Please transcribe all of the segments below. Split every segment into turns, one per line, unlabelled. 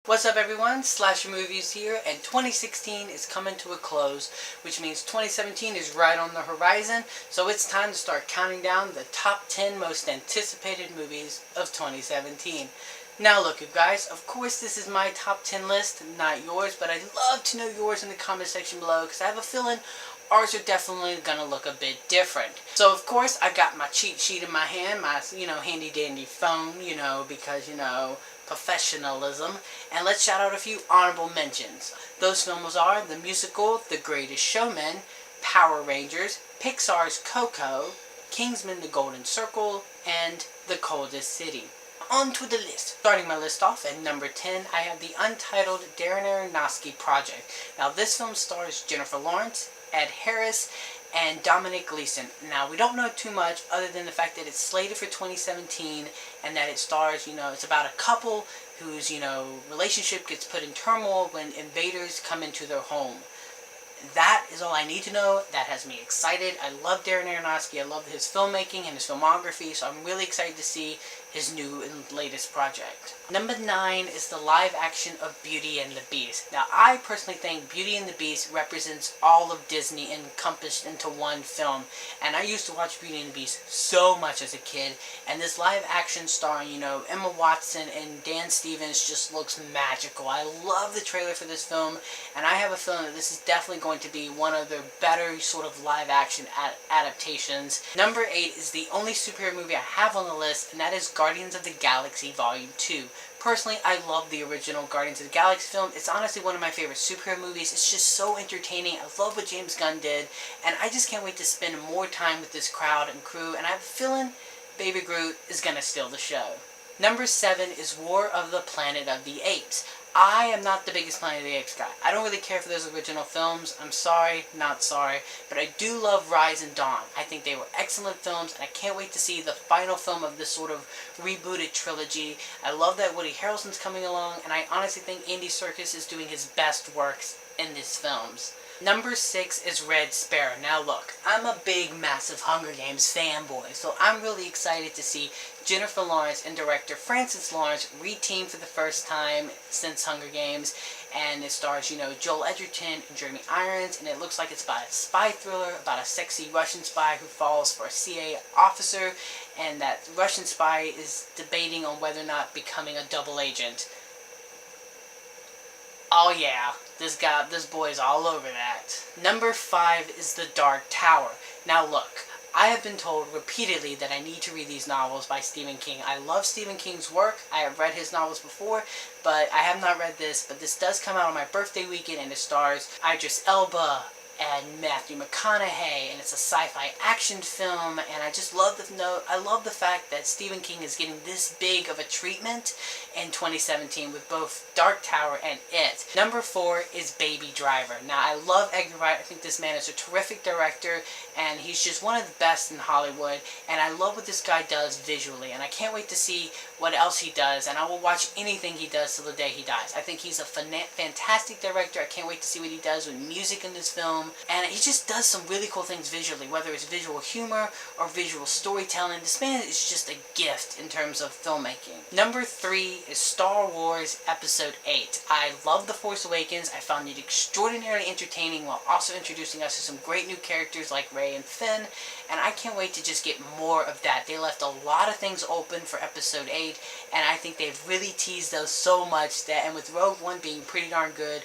What's up everyone, Slasher Movies here, and 2016 is coming to a close, which means 2017 is right on the horizon, so it's time to start counting down the top 10 most anticipated movies of 2017. Now look you guys, of course this is my top 10 list, not yours, but I'd love to know yours in the comment section below, because I have a feeling ours are definitely gonna look a bit different. So of course I got my cheat sheet in my hand, my handy dandy phone, because professionalism, and let's shout out a few honorable mentions. Those films are the musical The Greatest Showman, Power Rangers, Pixar's Coco, Kingsman: The Golden Circle, and The Coldest City. On to the list. Starting my list off at number 10, I have the untitled Darren Aronofsky Project. Now this film stars Jennifer Lawrence, Ed Harris, and Dominic Gleeson. Now, we don't know too much other than the fact that it's slated for 2017 and that it stars, it's about a couple whose, relationship gets put in turmoil when invaders come into their home. That is all I need to know. That has me excited. I love Darren Aronofsky. I love his filmmaking and his filmography, so I'm really excited to see his new and latest project. Number 9 is the live action of Beauty and the Beast. Now, I personally think Beauty and the Beast represents all of Disney encompassed into one film. And I used to watch Beauty and the Beast so much as a kid. And this live action starring, Emma Watson and Dan Stevens just looks magical. I love the trailer for this film. And I have a feeling that this is definitely going to be one of their better sort of live action adaptations. Number 8 is the only superhero movie I have on the list, and that is Guardians of the Galaxy Volume 2. Personally, I love the original Guardians of the Galaxy film. It's honestly one of my favorite superhero movies. It's just so entertaining. I love what James Gunn did, and I just can't wait to spend more time with this crowd and crew, and I have a feeling Baby Groot is gonna steal the show. Number 7 is War of the Planet of the Apes. I am not the biggest Planet of the Apes guy. I don't really care for those original films. I'm sorry, not sorry. But I do love Rise and Dawn. I think they were excellent films, and I can't wait to see the final film of this sort of rebooted trilogy. I love that Woody Harrelson's coming along, and I honestly think Andy Serkis is doing his best works in these films. Number 6 is Red Sparrow. Now look, I'm a big, massive Hunger Games fanboy, so I'm really excited to see Jennifer Lawrence and director Francis Lawrence re-team for the first time since Hunger Games, and it stars, Joel Edgerton and Jeremy Irons, and it looks like it's about a spy thriller, about a sexy Russian spy who falls for a CIA officer, and that Russian spy is debating on whether or not becoming a double agent. Oh yeah, this boy is all over that. Number 5 is The Dark Tower. Now look, I have been told repeatedly that I need to read these novels by Stephen King. I love Stephen King's work. I have read his novels before, but I have not read this. But this does come out on my birthday weekend, and it stars Idris Elba and Matthew McConaughey, and it's a sci-fi action film, and I just love the fact that Stephen King is getting this big of a treatment in 2017 with both Dark Tower and It. Number 4 is Baby Driver. Now, I love Edgar Wright. I think this man is a terrific director, and he's just one of the best in Hollywood, and I love what this guy does visually, and I can't wait to see what else he does, and I will watch anything he does till the day he dies. I think he's a fantastic director. I can't wait to see what he does with music in this film, and he just does some really cool things visually, whether it's visual humor or visual storytelling. This man is just a gift in terms of filmmaking. Number 3 is Star Wars Episode 8. I love The Force Awakens. I found it extraordinarily entertaining while also introducing us to some great new characters like Rey and Finn, and I can't wait to just get more of that. They left a lot of things open for Episode 8, and I think they've really teased those so much that, and with Rogue One being pretty darn good,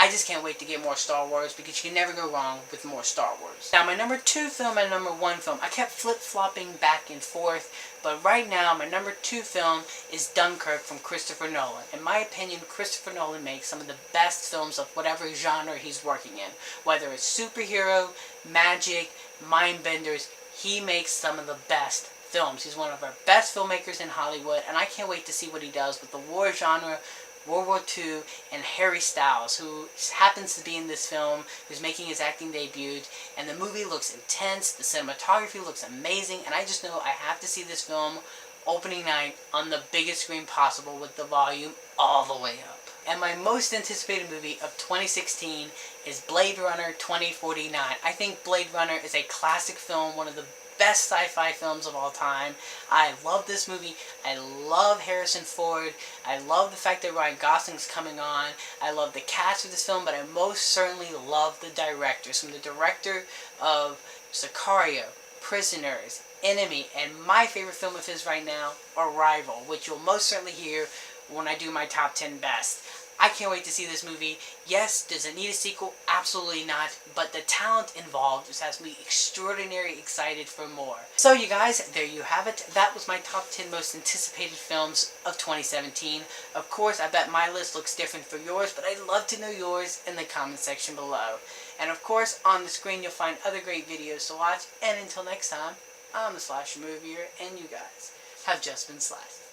I just can't wait to get more Star Wars, because you can never go wrong with more Star Wars. Now, my number 2 film and number 1 film, I kept flip-flopping back and forth, but right now, my number 2 film is Dunkirk from Christopher Nolan. In my opinion, Christopher Nolan makes some of the best films of whatever genre he's working in. Whether it's superhero, magic, mind-benders, he makes some of the best films. He's one of our best filmmakers in Hollywood, and I can't wait to see what he does with the war genre, World War II, and Harry Styles, who happens to be in this film, who's making his acting debut, and the movie looks intense, the cinematography looks amazing, and I just know I have to see this film opening night on the biggest screen possible with the volume all the way up. And my most anticipated movie of 2016 is Blade Runner 2049. I think Blade Runner is a classic film, one of the best sci-fi films of all time. I love this movie. I love Harrison Ford. I love the fact that Ryan Gosling's coming on. I love the cast of this film, but I most certainly love the directors. From the director of Sicario, Prisoners, Enemy, and my favorite film of his right now, Arrival, which you'll most certainly hear when I do my top 10 best. I can't wait to see this movie. Yes, does it need a sequel? Absolutely not. But the talent involved just has me extraordinarily excited for more. So you guys, there you have it. That was my top 10 most anticipated films of 2017. Of course, I bet my list looks different for yours, but I'd love to know yours in the comment section below. And of course, on the screen you'll find other great videos to watch. And until next time, I'm the Slasher Movieer, and you guys have just been slashed.